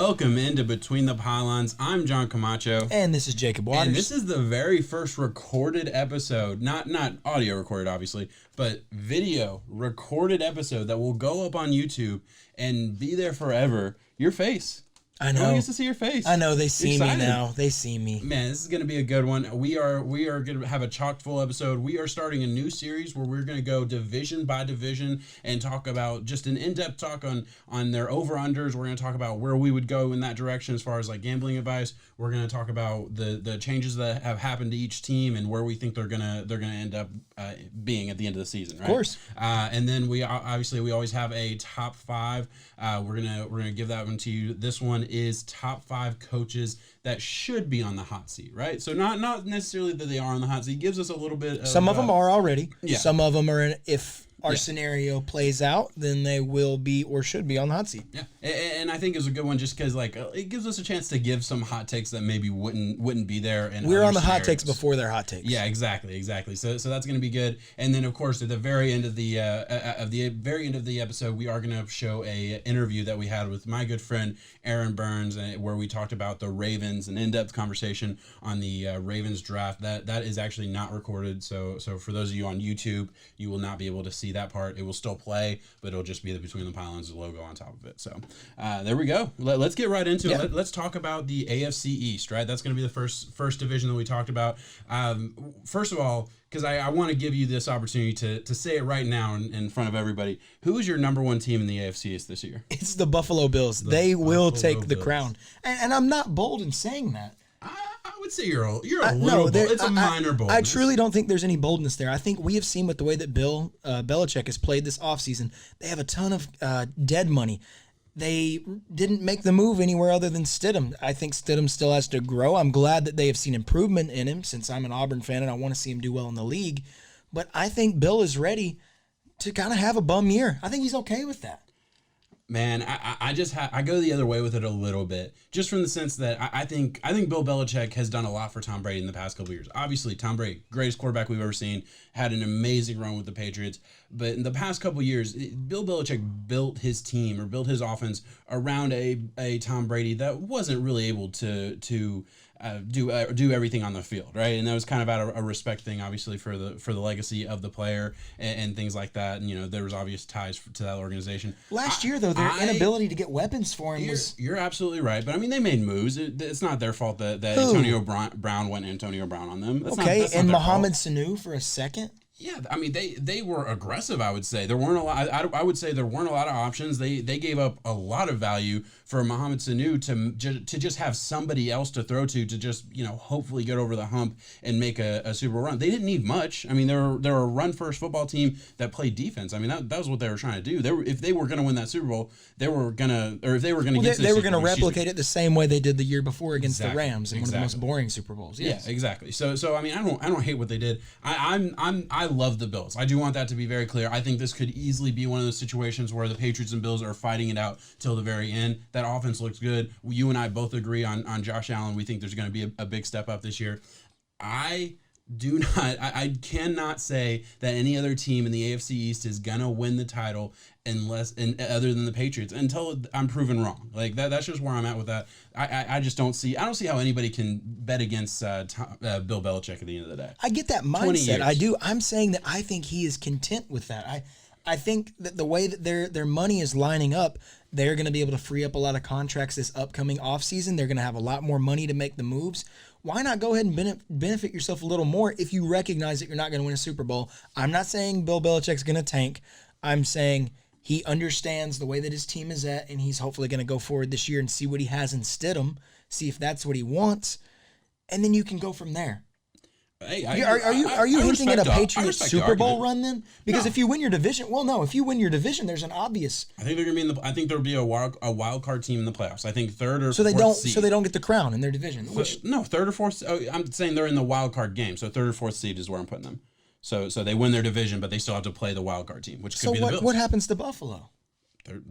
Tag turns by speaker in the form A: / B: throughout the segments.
A: Welcome into Between the Pylons. I'm John Camacho.
B: And this is Jacob Waters.
A: And this is the very first recorded episode, not audio recorded, obviously, but video recorded episode that will go up on YouTube and be there forever. Your face.
B: I know.
A: No one gets to see your face.
B: I know. They see me
A: Excited.
B: now. They see me.
A: Man, this is going to be a good one. We are going to have a chock full episode. We are starting a new series where we're going to go division by division and talk about just an in-depth talk on their over-unders. We're going to talk about where we would go in that direction as far as like gambling advice. We're going to talk about the changes that have happened to each team and where we think they're going to end up being at the end of the season, right?
B: Of course.
A: And then we always have a top five. We're going to give that one to you. This one is top 5 coaches that should be on the hot seat, right? So not necessarily that they are on the hot seat. It gives us a little bit of...
B: Some of them are already.
A: Yeah.
B: Some of them are, if our scenario plays out, then they will be or should be on the hot seat.
A: Yeah, and I think it's a good one just because it gives us a chance to give some hot takes that maybe wouldn't be there.
B: We're on the hot takes before they're hot takes.
A: Yeah, exactly. So that's going to be good. And then of course at the very end of the episode, we are going to show a interview that we had with my good friend Aaron Burns, where we talked about the Ravens, an in-depth conversation on the Ravens draft. That is actually not recorded. So for those of you on YouTube, you will not be able to see that part. It will still play, but it'll just be the Between the Pylons logo on top of it. So there we go. Let's get right into it. Let's talk about the AFC East, right? That's going to be the first division that we talked about. First of all, because I want to give you this opportunity to say it right now in front of everybody. Who is your number one team in the AFC East this year?
B: It's the Buffalo Bills. They will take the crown. And I'm not bold in saying that.
A: I would say you're a little bold. It's a minor boldness.
B: I truly don't think there's any boldness there. I think we have seen with the way that Bill Belichick has played this offseason, they have a ton of dead money. They didn't make the move anywhere other than Stidham. I think Stidham still has to grow. I'm glad that they have seen improvement in him since I'm an Auburn fan and I want to see him do well in the league. But I think Bill is ready to kind of have a bum year. I think he's okay with that.
A: Man, I go the other way with it a little bit, just from the sense that I think Bill Belichick has done a lot for Tom Brady in the past couple of years. Obviously, Tom Brady, greatest quarterback we've ever seen, had an amazing run with the Patriots. But in the past couple of years, Bill Belichick built his team or built his offense around a Tom Brady that wasn't really able to do everything on the field, right? And that was kind of out of a respect thing, obviously, for the legacy of the player and things like that. And there was obvious ties to that organization.
B: Last year, though, their inability to get weapons for him was...
A: You're absolutely right, but I mean, they made moves. It's not their fault that Antonio Brown went Antonio Brown on them. That's
B: and
A: not
B: Mohamed Sanu for a second.
A: Yeah, I mean they were aggressive. I would say there weren't a lot. I would say there weren't a lot of options. They gave up a lot of value for Mohamed Sanu to just have somebody else to throw to just hopefully get over the hump and make a Super Bowl run. They didn't need much. I mean they're a run first football team that played defense. I mean that was what they were trying to do. If they were going to win that Super Bowl, they were going to
B: replicate it the same way they did the year before against the Rams in one of the most boring Super Bowls. Yes.
A: Yeah, exactly. So I mean I don't hate what they did. I love the Bills. I do want that to be very clear. I think this could easily be one of those situations where the Patriots and Bills are fighting it out till the very end. That offense looks good. You and I both agree on Josh Allen. We think there's going to be a big step up this year. I cannot say that any other team in the AFC East is going to win the title other than the Patriots until I'm proven wrong. Like that's just where I'm at with that. I just don't see how anybody can bet against Bill Belichick at the end of the day.
B: I get that mindset. I do. I'm saying that I think he is content with that. I think that the way that their money is lining up, they're going to be able to free up a lot of contracts this upcoming offseason. They're going to have a lot more money to make the moves. Why not go ahead and benefit yourself a little more if you recognize that you're not going to win a Super Bowl? I'm not saying Bill Belichick's going to tank. I'm saying he understands the way that his team is at, and he's hopefully going to go forward this year and see what he has in Stidham, see if that's what he wants, and then you can go from there.
A: Hey,
B: are you hinting at a Patriots Super Bowl run then? Because if you win your division, there's an obvious.
A: I think they're going to be I think there'll be a wild card team in the playoffs. I think third or
B: so they
A: fourth
B: don't
A: seed.
B: So they don't get the crown in their division.
A: Third or fourth. I'm saying they're in the wild card game. So third or fourth seed is where I'm putting them. So they win their division, but they still have to play the wild card team, which could be the Bills.
B: So what happens to Buffalo?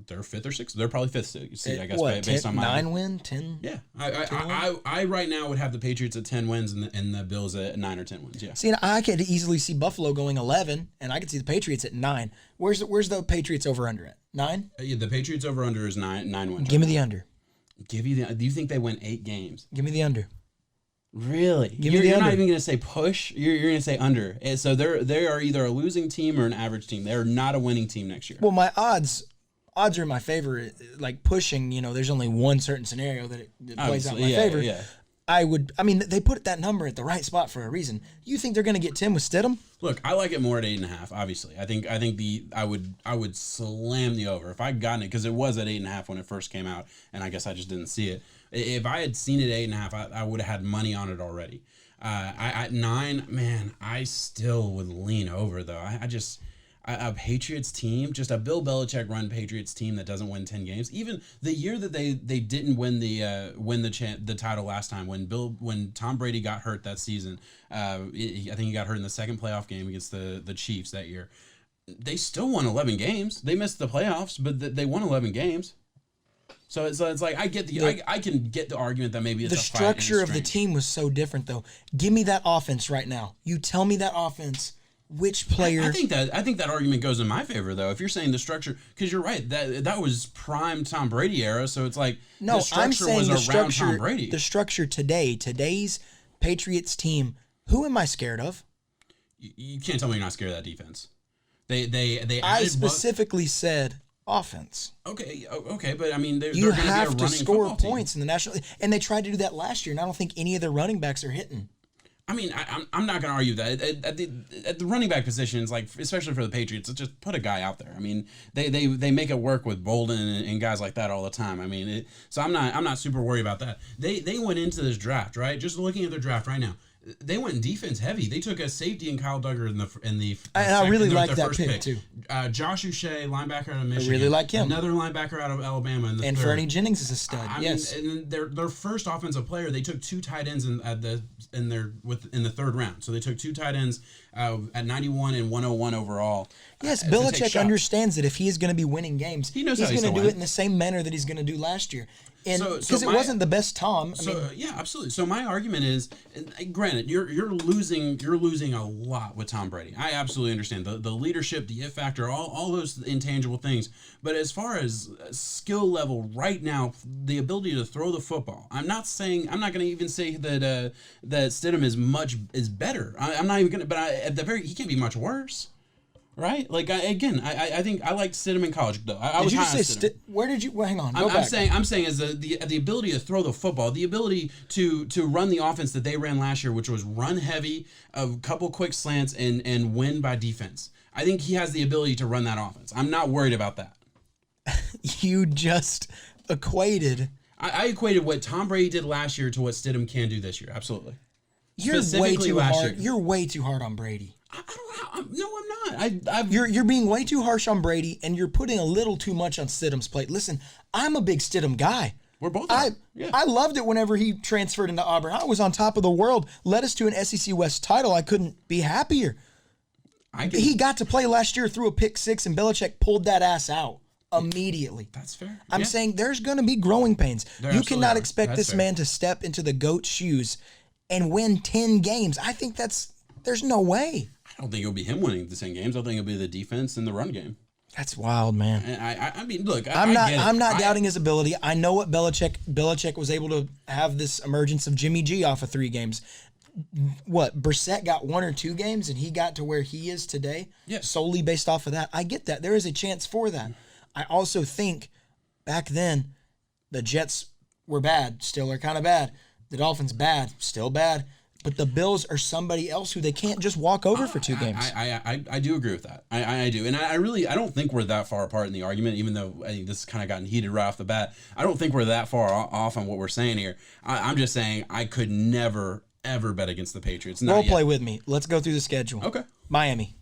A: They're fifth or sixth. They're probably fifth seed, I guess, based on
B: my 10.
A: Yeah, I right now would have the Patriots at 10 wins and the Bills at 9 or 10 wins. Yeah.
B: See, I could easily see Buffalo going 11, and I could see the Patriots at 9. Where's the Patriots over under at 9?
A: Yeah, the Patriots over under is nine wins.
B: Give me the under.
A: Do you think they win 8 games?
B: Give me the under.
A: Really?
B: Give me the
A: you're
B: under.
A: not even going to say push. You're going to say under. And so they are either a losing team or an average team. They're not a winning team next year.
B: Well, my odds are in my favor. Like pushing, there's only one certain scenario that plays out in my favor.
A: Yeah.
B: They put that number at the right spot for a reason. You think they're going to get 10 with Stidham?
A: Look, I like it more at 8.5. Obviously, I think I would slam the over if I'd gotten it, because it was at 8.5 when it first came out, and I guess I just didn't see it. If I had seen it at 8.5, I would have had money on it already. At 9, man, I still would lean over though. A Patriots team, just a Bill Belichick run Patriots team that doesn't win 10 games. Even the year that they didn't win the title last time, when Tom Brady got hurt that season, I think he got hurt in the second playoff game against the Chiefs that year. They still won 11 games. They missed the playoffs, but they won 11 games. So it's like I can get the argument that maybe it's
B: the structure of the team was so different though. Give me that offense right now. You tell me that offense. Which player?
A: I think that argument goes in my favor though. If you're saying the structure, because you're right, that was prime Tom Brady era. So it's like
B: no,
A: the structure
B: I'm saying
A: was
B: the
A: around
B: structure.
A: Tom Brady.
B: The structure today's Patriots team. Who am I scared of?
A: You can't tell me you're not scared of that defense. They
B: I specifically said offense.
A: Okay, but I mean,
B: you have to score points in the national, and they tried to do that last year, and I don't think any of their running backs are hitting.
A: I mean, I'm not going to argue that at the running back positions, like especially for the Patriots, just put a guy out there. I mean, they make it work with Bolden and guys like that all the time. I mean, so I'm not super worried about that. They went into this draft, right? Just looking at their draft right now, they went defense heavy. They took a safety in Kyle Duggar
B: I really like that pick too.
A: Josh Uche, linebacker out of Michigan.
B: I really like him.
A: Another linebacker out of Alabama. And
B: Fernie Jennings is a stud.
A: Yes. And their first offensive player, they took 2 tight ends in the third round. So they took 2 tight ends at 91 and 101 overall.
B: Yes, Belichick understands that if he is going to be winning games, he's going to do it in the same manner that he's going to do last year. And because it wasn't the best Tom.
A: Yeah, absolutely. So my argument is, granted, you're losing a lot with Tom Brady. I absolutely understand the leadership, the it factor, all those intangible things. But as far as skill level right now, the ability to throw the football, I'm not going to even say that Stidham is better. I'm not even going to. But he can't be much worse. Right? Like, I think I liked Stidham in college, though.
B: Did you say where did you... Well, hang on. Go back.
A: I'm saying as the ability to throw the football, the ability to run the offense that they ran last year, which was run heavy, a couple quick slants, and win by defense. I think he has the ability to run that offense. I'm not worried about that.
B: You just equated...
A: I equated what Tom Brady did last year to what Stidham can do this year. Absolutely.
B: You're way too hard. You're way too hard on Brady.
A: No, I'm not.
B: You're being way too harsh on Brady, and you're putting a little too much on Stidham's plate. Listen, I'm a big Stidham guy.
A: We're both.
B: I loved it whenever he transferred into Auburn. I was on top of the world, led us to an SEC West title. I couldn't be happier. He got to play last year through a pick 6, and Belichick pulled that ass out immediately.
A: That's fair.
B: I'm saying there's going to be growing pains. You cannot expect this man to step into the GOAT's shoes and win 10 games. I think there's no way.
A: I don't think it'll be him winning the 10 games. I think it'll be the defense and the run game.
B: That's wild, man.
A: And I mean, look,
B: I'm not doubting his ability. I know what Belichick was able to have this emergence of Jimmy G off of 3 games. What, Brissett got 1 or 2 games and he got to where he is today solely based off of that. I get that. There is a chance for that. I also think back then the Jets were bad, still are kind of bad. The Dolphins bad, still bad. But the Bills are somebody else who they can't just walk over for 2 games.
A: I do agree with that. I do. And I don't think we're that far apart in the argument, even though I think this has kind of gotten heated right off the bat. I don't think we're that far off on what we're saying here. I'm just saying I could never, ever bet against the Patriots.
B: Role play with me. Let's go through the schedule.
A: Okay.
B: Miami.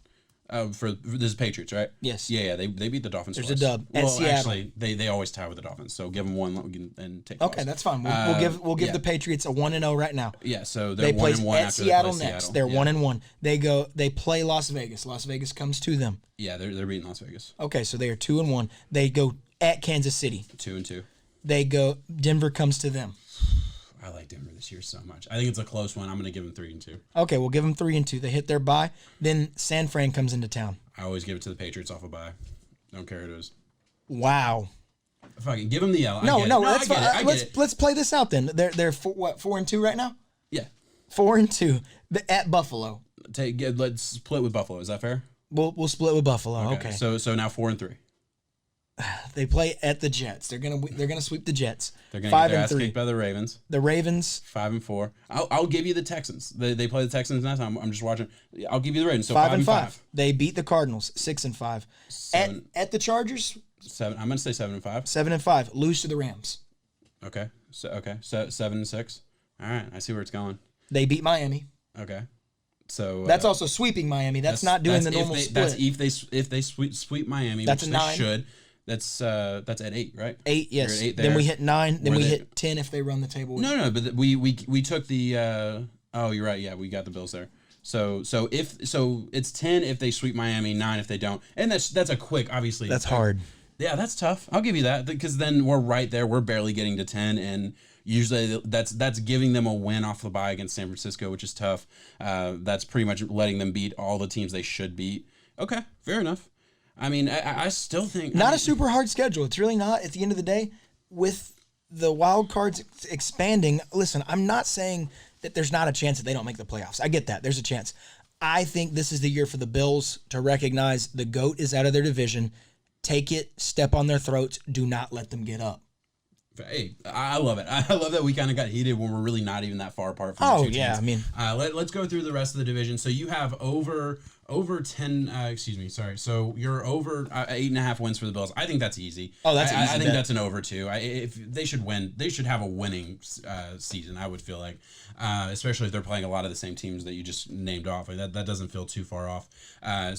A: For this is Patriots, right?
B: Yes.
A: Yeah. They beat the Dolphins.
B: There's
A: twice.
B: a dub.
A: Well,
B: Seattle.
A: actually, they always tie with the Dolphins. So give them one and take.
B: Okay, that's fine. We'll give the Patriots a 1-0 right now.
A: Yeah. So
B: they play
A: 1-1
B: at
A: after
B: Seattle
A: they play
B: next.
A: Seattle.
B: They're 1-1. They play Las Vegas. Las Vegas comes to them.
A: Yeah, they're beating Las Vegas.
B: Okay, so they are 2-1. They go at Kansas City.
A: 2-2.
B: They go. Denver comes to them.
A: I like Denver this year so much. I think it's a close one. I'm going to give them 3-2.
B: Okay, we'll give them 3-2. They hit their bye. Then San Fran comes into town.
A: I always give it to the Patriots off a bye. Don't care who it is.
B: Wow.
A: Fucking give them the L.
B: No,
A: I
B: that's
A: get
B: fine.
A: it.
B: Let's play this out then. They're 4-2 right now.
A: Yeah.
B: 4-2 at Buffalo.
A: Let's split with Buffalo. Is that fair?
B: We'll split with Buffalo. Okay.
A: So now 4-3.
B: They play at the Jets. They're gonna sweep the Jets.
A: They're gonna get their ass kicked by the Ravens.
B: The Ravens
A: 5-4. I'll give you the Texans. They play the Texans next time. I'm just watching. I'll give you the Ravens. So
B: 5-5. They beat the Cardinals 6-5. At the Chargers
A: 7. I'm gonna say 7-5.
B: 7-5. Lose to the Rams.
A: Okay. So 7-6. All right. I see where it's going.
B: They beat Miami.
A: Okay. So
B: that's also sweeping Miami. That's not doing the normal split.
A: That's if they sweep Miami,
B: that's
A: which
B: a 9.
A: They should. That's at 8, right?
B: 8, yes.
A: You're at 8 there.
B: Then we hit 9. Then we hit 10 if they run the table.
A: No, but we took the. Oh, you're right. Yeah, we got the Bills there. So it's 10 if they sweep Miami, 9 if they don't, and that's a quick. Obviously,
B: that's hard.
A: Yeah, that's tough. I'll give you that because then we're right there. We're barely getting to 10, and usually that's giving them a win off the bye against San Francisco, which is tough. That's pretty much letting them beat all the teams they should beat. Okay, fair enough. I mean, I still think
B: a super hard schedule. It's really not. At the end of the day, with the wild cards expanding, listen, I'm not saying that there's not a chance that they don't make the playoffs. I get that. There's a chance. I think this is the year for the Bills to recognize the GOAT is out of their division. Take it, step on their throats. Do not let them get up.
A: Hey, I love it. I love that we kind of got heated when we're really not even that far apart from the two teams.
B: I mean,
A: let's go through the rest of the division. So you have over 10. So you're over 8.5 wins for the Bills. I think that's easy.
B: Oh, that's easy.
A: I think that's an over 2. If they should win, they should have a winning season. I would feel like, especially if they're playing a lot of the same teams that you just named off. Like that doesn't feel too far off.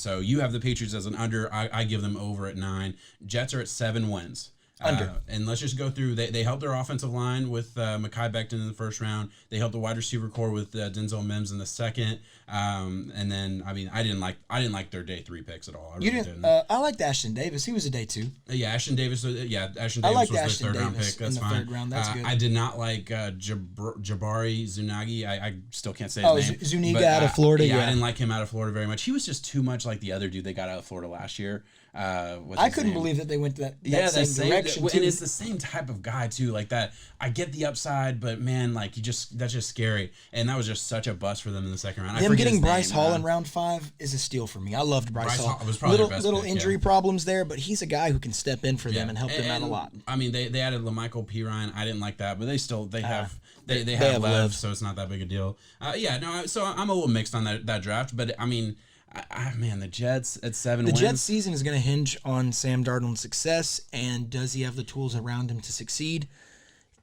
A: So you have the Patriots as an under. I give them over at 9. Jets are at 7 wins. And let's just go through. They helped their offensive line with Mekhi Becton in the first round. They helped the wide receiver core with Denzel Mims in the second. And then I didn't like their day 3 picks at all.
B: You didn't. I liked Ashton Davis. He was a day 2.
A: Yeah, Ashton Davis. Ashton Davis was
B: Ashton
A: their 3rd round
B: Davis
A: pick. That's
B: in the
A: fine.
B: 3rd round. That's good.
A: I did not like Jabari Zunagi. I still can't say his name.
B: Zuniga out of Florida.
A: Yeah, I didn't like him out of Florida very much. He was just too much like the other dude they got out of Florida last year.
B: I couldn't believe that they went that same direction.
A: And it's the same type of guy too, like that. I get the upside, but man, like that's just scary. And that was just such a bust for them in the second round.
B: Them getting Bryce Hall in round 5 is a steal for me. I loved Bryce Hall.
A: Was probably
B: little injury problems there, but he's a guy who can step in for them and help them out a lot.
A: I mean, they added LaMichael Pirine. I didn't like that, but they have Lev, so it's not that big a deal. So I'm a little mixed on that draft, but I mean. Man, the Jets at 7 wins.
B: The Jets season is going to hinge on Sam Darnold's success, and does he have the tools around him to succeed?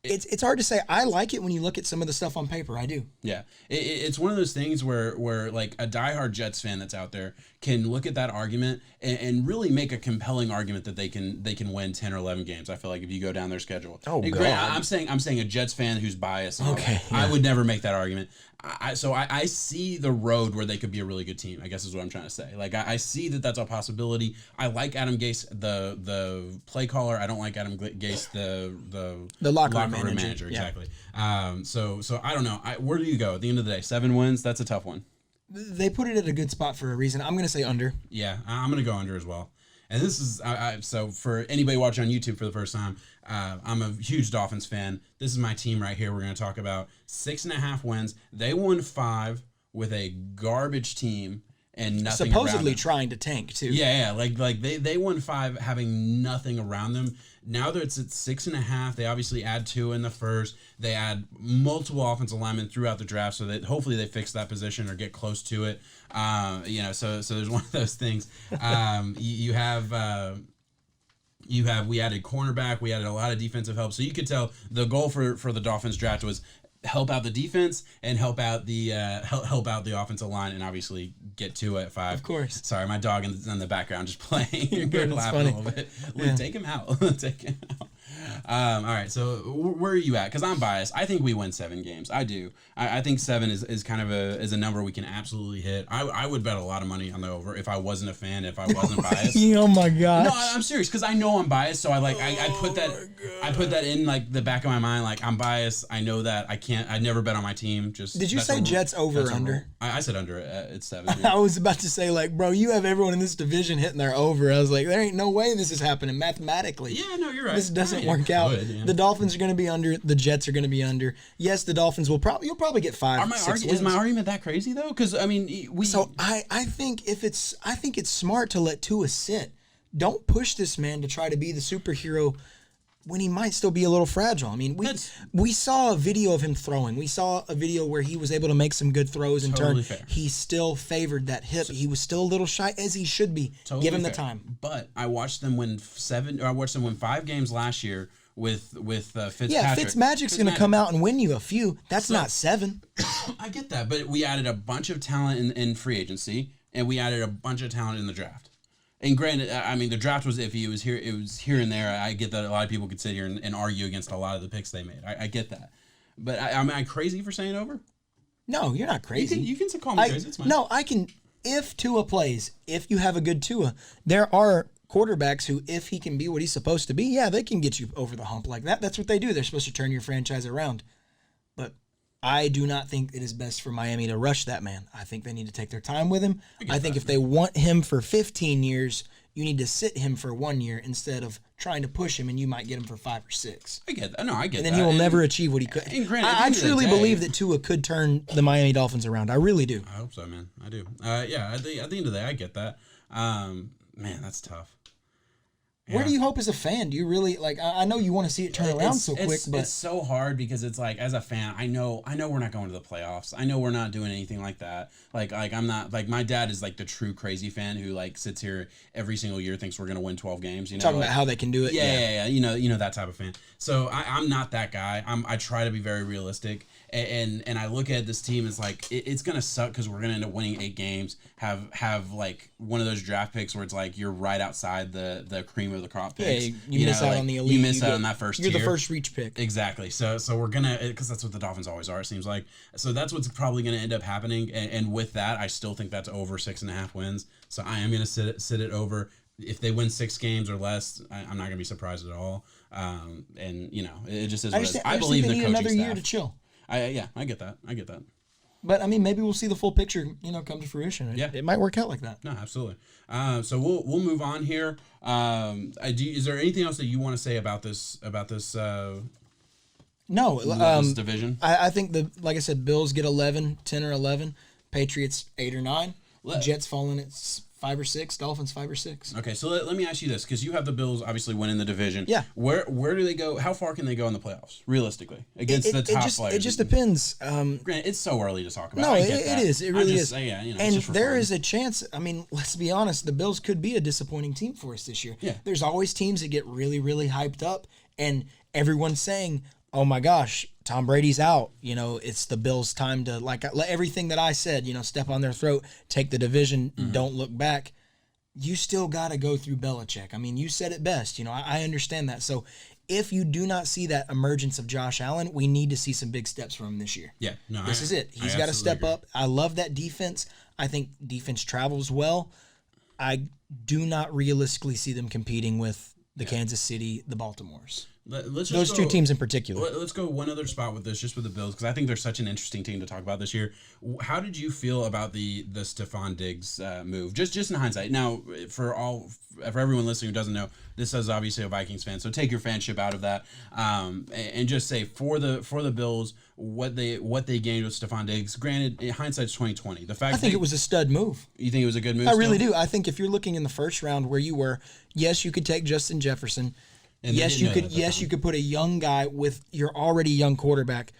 B: It's hard to say. I like it when you look at some of the stuff on paper. I do.
A: Yeah, it's one of those things where like a diehard Jets fan that's out there can look at that argument and really make a compelling argument that they can win 10 or 11 games. I feel like if you go down their schedule.
B: Oh, God.
A: I'm saying a Jets fan who's biased.
B: Okay, yeah.
A: I would never make that argument. So I see the road where they could be a really good team, I guess is what I'm trying to say. Like, I see that's a possibility. I like Adam Gase, the play caller. I don't like Adam Gase, the
B: locker room manager.
A: Exactly. Yeah. So I don't know. Where do you go at the end of the day? 7 wins, that's a tough one.
B: They put it at a good spot for a reason. I'm going to say under.
A: Yeah, I'm going to go under as well. And this is, so for anybody watching on YouTube for the first time, I'm a huge Dolphins fan. This is my team right here. We're going to talk about 6.5 wins. They won 5 with a garbage team and nothing
B: supposedly trying to tank too.
A: Yeah. Like they won 5 having nothing around them. Now that it's at 6.5, they obviously add 2 in the first. They add multiple offensive linemen throughout the draft, so that hopefully they fix that position or get close to it. So there's one of those things. We added cornerback. We added a lot of defensive help. So you could tell the goal for the Dolphins draft was help out the defense and help out the offensive line, and obviously get 2 at 5.
B: Of course.
A: Sorry, my dog in the background just playing.
B: You're good. It's
A: laughing
B: funny.
A: a little bit.
B: Yeah.
A: Take him out. Take him out. All right, so where are you at? Because I'm biased. I think we win 7 games. I do. I think 7 is kind of a number we can absolutely hit. I would bet a lot of money on the over if I wasn't a fan, if I wasn't biased.
B: Oh my gosh.
A: No, I'm serious because I know I'm biased. So I put that in like the back of my mind. Like I'm biased. I know that I never bet on my team. Just
B: did you say Jets over or under?
A: I said under. It's 7.
B: I was about to say like, bro, you have everyone in this division hitting their over. I was like, there ain't no way this is happening mathematically.
A: Yeah, no, you're right.
B: This doesn't work out. Yeah. The Dolphins are going to be under. The Jets are going to be under. Yes, the Dolphins you'll probably get 5.
A: Is my argument that crazy though? Because I mean,
B: I think it's smart to let Tua sit. Don't push this man to try to be the superhero when he might still be a little fragile. I mean, we saw a video of him throwing. We saw a video where he was able to make some good throws and turn. Fair. He still favored that hip. He was still a little shy, as he should be. Totally Give him the time.
A: But I watched them win 5 games last year with Fitzpatrick.
B: Yeah, Fitzmagic's going to come out and win you a few. That's not 7.
A: I get that, but we added a bunch of talent in free agency, and we added a bunch of talent in the draft. And granted, I mean, the draft was iffy. It was here and there. I get that a lot of people could sit here and argue against a lot of the picks they made. I get that. But am I crazy for saying over?
B: No, you're not crazy.
A: You can call me crazy. It's fine.
B: No, I can. If Tua plays, if you have a good Tua, there are quarterbacks who, if he can be what he's supposed to be, yeah, they can get you over the hump like that. That's what they do. They're supposed to turn your franchise around. But I do not think it is best for Miami to rush that man. I think they need to take their time with him. I think if they want him for 15 years, you need to sit him for 1 year instead of trying to push him, and you might get him for 5 or 6.
A: I get that. No, I get that.
B: And then he will never achieve what he could.
A: And granted,
B: I truly believe that Tua could turn the Miami Dolphins around. I really do.
A: I hope so, man. I do. Yeah, at the end of the day, I get that. Man, that's tough. Yeah.
B: Where do you hope as a fan? Do you really like? I know you want to see it turn around so quick, but
A: it's so hard because it's like as a fan, I know we're not going to the playoffs. I know we're not doing anything like that. Like I'm not like my dad is like the true crazy fan who like sits here every single year thinks we're going to win 12 games. You know,
B: talking about how they can do it.
A: Yeah. You know that type of fan. So I'm not that guy. I try to be very realistic. And I look at this team as like it's gonna suck because we're gonna end up winning 8 games. Have like one of those draft picks where it's like you're right outside the cream of the crop picks.
B: Yeah, you miss out on the elite.
A: You miss out on that first.
B: You're
A: tier.
B: the first reach pick.
A: Exactly. So we're gonna because that's what the Dolphins always are. It seems like so that's what's probably gonna end up happening. And with that, I still think that's over 6.5 wins. So I am gonna sit it over. If they win 6 games or less, I'm not gonna be surprised at all. And you know it just is.
B: I believe they need another year to chill.
A: I get that.
B: But I mean, maybe we'll see the full picture, come to fruition. It might work out like that.
A: No, absolutely. So we'll move on here. Is there anything else that you want to say about this?
B: No,
A: this division.
B: I think like I said, Bills get 10 or 11, Patriots 8 or 9, Jets falling at 5 or 6, Dolphins 5 or 6.
A: Okay, so let me ask you this, because you have the Bills obviously winning the division.
B: Yeah.
A: Where do they go? How far can they go in the playoffs, realistically, against the top players?
B: It just depends.
A: Granted, it's so early to talk about.
B: No, it is. It really is.
A: And
B: there is a chance. I mean, let's be honest. The Bills could be a disappointing team for us this year.
A: Yeah.
B: There's always teams that get really, really hyped up, and everyone's saying, oh my gosh, Tom Brady's out. It's the Bills' time to let everything that I said, step on their throat, take the division, don't look back. You still got to go through Belichick. I mean, you said it best. I understand that. So if you do not see that emergence of Josh Allen, we need to see some big steps from him this year.
A: Yeah. No,
B: this is it. He's got to step up. I love that defense. I think defense travels well. I do not realistically see them competing with the Kansas City, the Baltimores. Those two teams in particular.
A: Let's go one other spot with this, just with the Bills, because I think they're such an interesting team to talk about this year. How did you feel about the Stephon Diggs move? Just in hindsight. Now, for everyone listening who doesn't know, this is obviously a Vikings fan, so take your fanship out of that, and just say for the Bills what they gained with Stephon Diggs. Granted, hindsight's 2020.
B: I think it was a stud move.
A: You think it was a good move?
B: I really do. I think if you're looking in the first round where you were, yes, you could take Justin Jefferson. And yes, you could. Yes, you could put a young guy with your already young quarterback.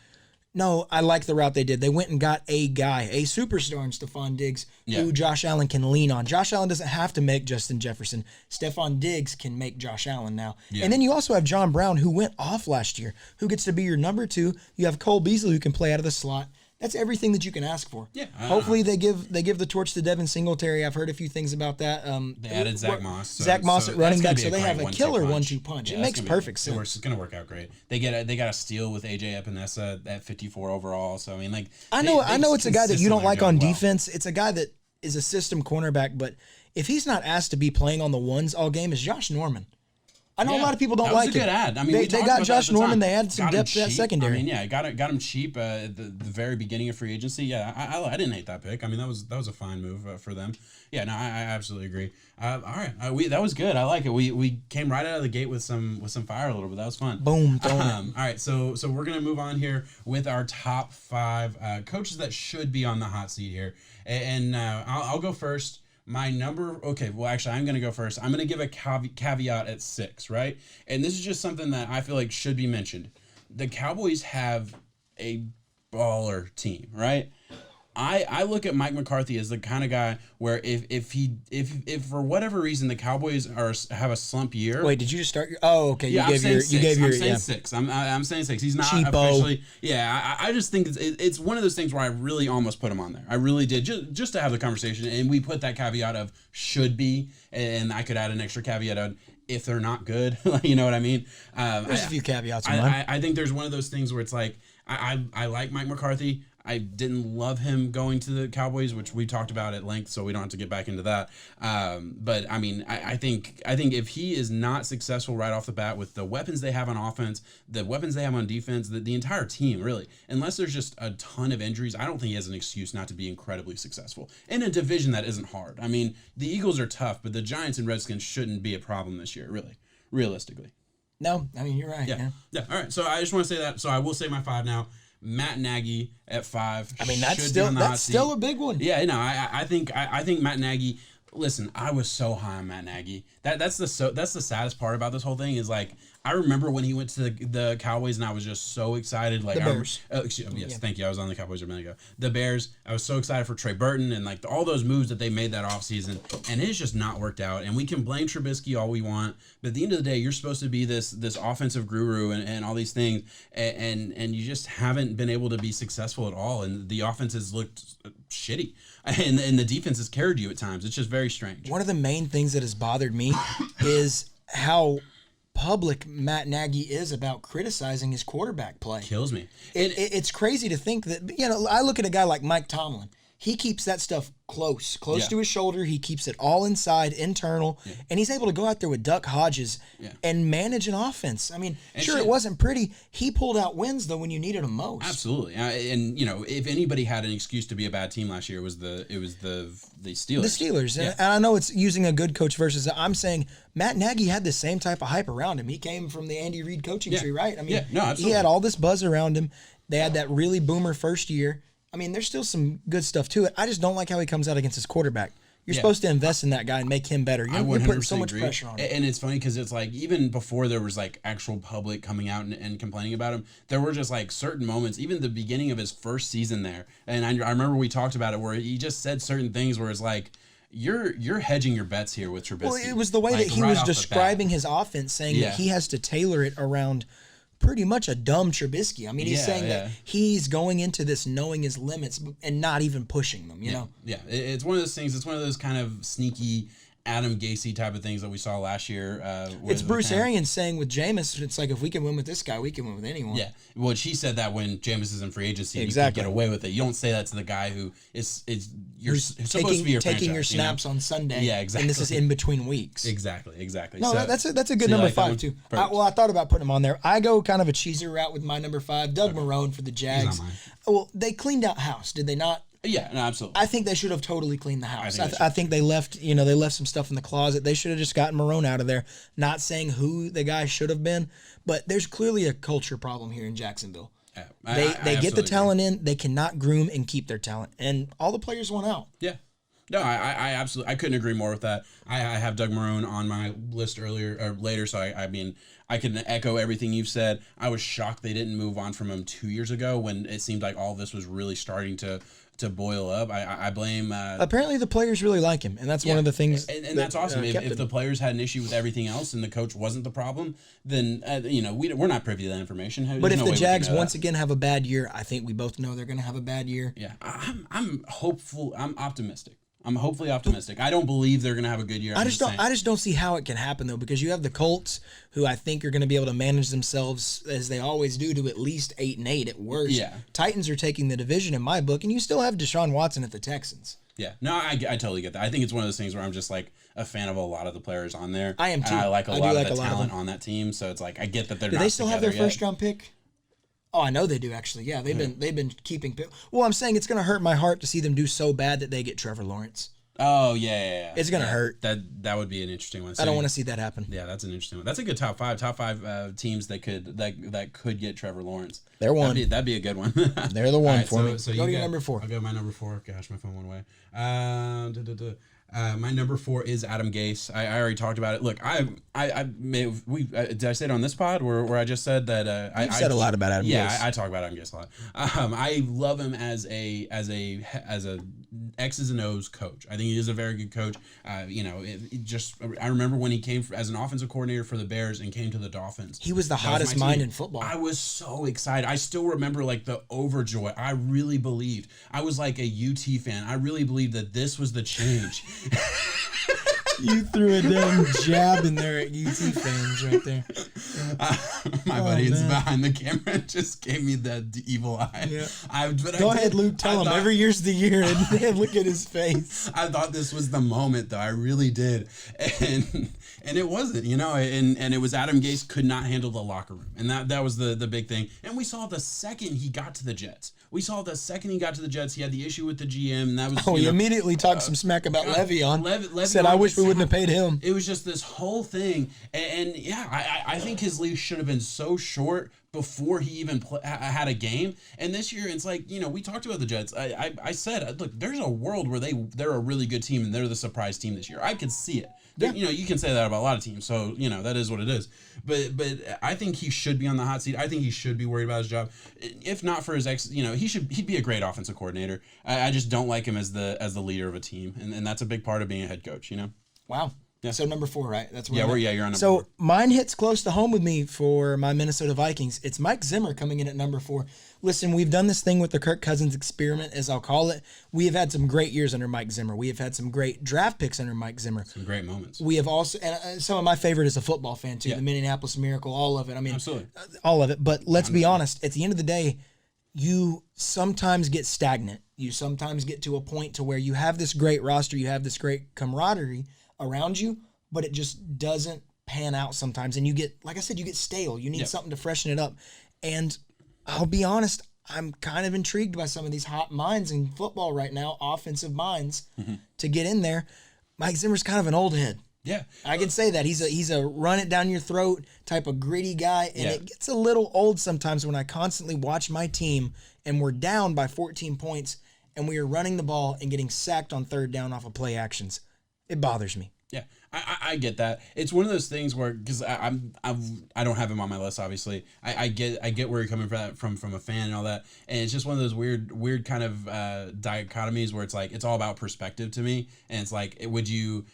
B: No, I like the route they did. They went and got a guy, a superstar in Stephon Diggs, who Josh Allen can lean on. Josh Allen doesn't have to make Justin Jefferson. Stephon Diggs can make Josh Allen now. Yeah. And then you also have John Brown, who went off last year, who gets to be your number 2. You have Cole Beasley, who can play out of the slot. That's everything that you can ask for.
A: Yeah.
B: Hopefully they give the torch to Devin Singletary. I've heard a few things about that.
A: They added Zach Moss.
B: Zach Moss at running back, so they have a killer 1-2 punch.
A: Yeah,
B: it makes perfect sense.
A: It's going to work out great. They got a steal with AJ Epinesa at 54 overall. So I mean, like
B: I know it's a guy that you don't like on defense. It's a guy that is a system cornerback, but if he's not asked to be playing on the ones all game, is Josh Norman. I know a lot of people don't like it.
A: That was a good ad. I mean,
B: they got Josh Norman. They added some depth to that secondary.
A: I mean, got him cheap at the very beginning of free agency. Yeah, I didn't hate that pick. I mean, that was a fine move for them. Yeah, no, I absolutely agree. All right, that was good. I like it. We came right out of the gate with some fire a little bit. That was fun.
B: Boom.
A: All right, so we're gonna move on here with our top 5 coaches that should be on the hot seat here, and I'll go first. My number, okay, well, actually, I'm going to go first. I'm going to give a caveat at 6, right? And this is just something that I feel like should be mentioned. The Cowboys have a baller team, right? I look at Mike McCarthy as the kind of guy where if for whatever reason the Cowboys have a slump year.
B: Wait, did you just start your? Oh, okay.
A: Yeah, I'm saying 6. I'm saying 6. He's not
B: cheapo.
A: Officially. Yeah, I just think it's one of those things where I really almost put him on there. I really did just to have the conversation, and we put that caveat of should be, and I could add an extra caveat of if they're not good. You know what I mean?
B: There's a few caveats.
A: I think there's one of those things where it's like I like Mike McCarthy. I didn't love him going to the Cowboys, which we talked about at length, so we don't have to get back into that. But I mean, I think if he is not successful right off the bat with the weapons they have on offense, the weapons they have on defense, the entire team really, unless there's just a ton of injuries, I don't think he has an excuse not to be incredibly successful in a division that isn't hard. I mean, the Eagles are tough, but the Giants and Redskins shouldn't be a problem this year, really, realistically.
B: No, I mean, you're right.
A: Yeah. All right. So I just want to say that. So I will say my 5 now. Matt Nagy at 5.
B: I mean, that's still a big one.
A: Yeah, no, I think Matt Nagy. Listen, I was so high on Matt Nagy. That's the saddest part about this whole thing is like I remember when he went to the Cowboys and I was just so excited. Like
B: the Bears.
A: Thank you. I was on the Cowboys a minute ago. The Bears. I was so excited for Trey Burton and like all those moves that they made that offseason, and it's just not worked out. And we can blame Trubisky all we want, but at the end of the day, you're supposed to be this offensive guru and all these things, and you just haven't been able to be successful at all. And the offense has looked shitty, and the defense has carried you at times. It's just very strange.
B: One of the main things that has bothered me is how public Matt Nagy is about criticizing his quarterback play.
A: Kills me.
B: It's crazy to think that, I look at a guy like Mike Tomlin. He keeps that stuff close to his shoulder. He keeps it all inside, internal, and he's able to go out there with Duck Hodges and manage an offense. I mean, it wasn't pretty. He pulled out wins, though, when you needed them most.
A: Absolutely. And, if anybody had an excuse to be a bad team last year, it was the Steelers.
B: The Steelers. Yeah. And I know it's using a good coach versus I'm saying Matt Nagy had the same type of hype around him. He came from the Andy Reid coaching tree, right? I mean, he had all this buzz around him. They had that really boomer first year. I mean, there's still some good stuff to it. I just don't like how he comes out against his quarterback. You're supposed to invest in that guy and make him better. You're putting so much pressure on him.
A: And it's funny because it's like even before there was like actual public coming out and complaining about him, there were just like certain moments, even the beginning of his first season there. And I remember we talked about it where he just said certain things where it's like, you're hedging your bets here with Trubisky.
B: Well, it was the way that he was describing his offense, saying that he has to tailor it around pretty much a dumb Trubisky. I mean, he's saying that he's going into this knowing his limits and not even pushing them, you know?
A: Yeah, it's one of those things. It's one of those kind of sneaky Adam Gase type of things that we saw last year.
B: It's Bruce Arians saying with Jameis, it's like, if we can win with this guy, we can win with anyone.
A: Yeah, well, he said that when Jameis is in free agency, you can get away with it. You don't say that to the guy who is supposed to be your
B: taking your snaps on Sunday.
A: Yeah, exactly.
B: And this is in between weeks.
A: Exactly.
B: No, so, that's a good number 5 too. I thought about putting him on there. I go kind of a cheeser route with my number 5, Doug Marrone for the Jags. Well, they cleaned out house, did they not?
A: Yeah, no, absolutely.
B: I think they should have totally cleaned the house. I think they left some stuff in the closet. They should have just gotten Marrone out of there. Not saying who the guy should have been, but there's clearly a culture problem here in Jacksonville. Yeah, they get the talent in. They cannot groom and keep their talent, and all the players want out.
A: Yeah. No, I absolutely, I couldn't agree more with that. I have Doug Marrone on my list earlier or later, so I mean, I can echo everything you've said. I was shocked they didn't move on from him 2 years ago when it seemed like all this was really starting to boil up. I blame.
B: Apparently, the players really like him, and that's one of the things.
A: And that's awesome. If the players had an issue with everything else and the coach wasn't the problem, then we're not privy to that information.
B: But if the Jags once again have a bad year, I think we both know they're going to have a bad year.
A: Yeah, I'm hopeful. I'm optimistic. I'm hopefully optimistic. I don't believe they're going to have a good year.
B: I just don't see how it can happen though, because you have the Colts, who I think are going to be able to manage themselves as they always do to at least 8-8 at worst.
A: Yeah.
B: Titans are taking the division in my book, and you still have Deshaun Watson at the Texans.
A: Yeah, no, I totally get that. I think it's one of those things where I'm just like a fan of a lot of the players on there.
B: I am too.
A: And I like a lot of the talent on that team. So it's like I get that they're.
B: Do
A: not
B: they still have their
A: yet.
B: first round pick? Oh, I know they do actually. Yeah, they've been keeping. Well, I'm saying it's going to hurt my heart to see them do so bad that they get Trevor Lawrence.
A: Oh yeah.
B: It's gonna hurt.
A: That would be an interesting one.
B: I don't want to see that happen.
A: Yeah, that's an interesting one. That's a good top five teams that could get Trevor Lawrence.
B: They're one.
A: That'd be a good one.
B: They're the one for me.
A: So
B: go to your number 4.
A: I'll go my number 4. Gosh, my phone went away. My number 4 is Adam Gase. I already talked about it. Look, did I say it on this pod where I just said that
B: I said a lot about Adam Gase.
A: Yeah, I talk about Adam Gase a lot. I love him as a X's and O's coach. I think he is a very good coach. I remember when he came as an offensive coordinator for the Bears and came to the Dolphins.
B: He was the hottest mind in football.
A: I was so excited. I still remember like the overjoy. I really believed. I was like a UT fan. I really believed that this was the change.
B: You threw a damn jab in there at UT fans right there.
A: My buddy is behind the camera and just gave me the evil eye.
B: Yeah. Go ahead, Luke. Tell him every year's the year, and look at his face.
A: I thought this was the moment, though. I really did, and it wasn't, And it was Adam Gase could not handle the locker room, and that was the big thing. And we saw the second he got to the Jets. He had the issue with the GM, and that was.
B: He immediately talked some smack about Le'Veon. Said, "I wish we wouldn't have paid him."
A: It was just this whole thing, and I think his leash should have been so short before he even had a game. And this year, it's like we talked about the Jets. I said, look, there's a world where they're a really good team, and they're the surprise team this year. I could see it. Yeah. You can say that about a lot of teams. So that is what it is. But I think he should be on the hot seat. I think he should be worried about his job. If not for his he'd be a great offensive coordinator. I just don't like him as the leader of a team, and that's a big part of being a head coach.
B: Wow. Yeah. So number 4, right? That's where
A: you're on number 4.
B: So mine hits close to home with me for my Minnesota Vikings. It's Mike Zimmer coming in at number 4. Listen, we've done this thing with the Kirk Cousins experiment, as I'll call it. We have had some great years under Mike Zimmer. We have had some great draft picks under Mike Zimmer.
A: Some great moments.
B: We have also, and some of my favorite as a football fan too, the Minneapolis Miracle, all of it. I mean,
A: absolutely.
B: All of it. But let's be honest, at the end of the day, you sometimes get stagnant. You sometimes get to a point to where you have this great roster, you have this great camaraderie around you, but it just doesn't pan out sometimes. And you get, like I said, you get stale. You need something to freshen it up. And I'll be honest, I'm kind of intrigued by some of these hot minds in football right now, offensive minds, to get in there. Mike Zimmer's kind of an old head.
A: Yeah.
B: I can say that. He's a run it down your throat type of gritty guy, and it gets a little old sometimes when I constantly watch my team and we're down by 14 points and we are running the ball and getting sacked on third down off of play actions. It bothers me.
A: Yeah, I get that. It's one of those things where, because I don't have him on my list, obviously. I get where you're coming from a fan and all that, and it's just one of those weird kind of dichotomies where it's like it's all about perspective to me, and it's like would you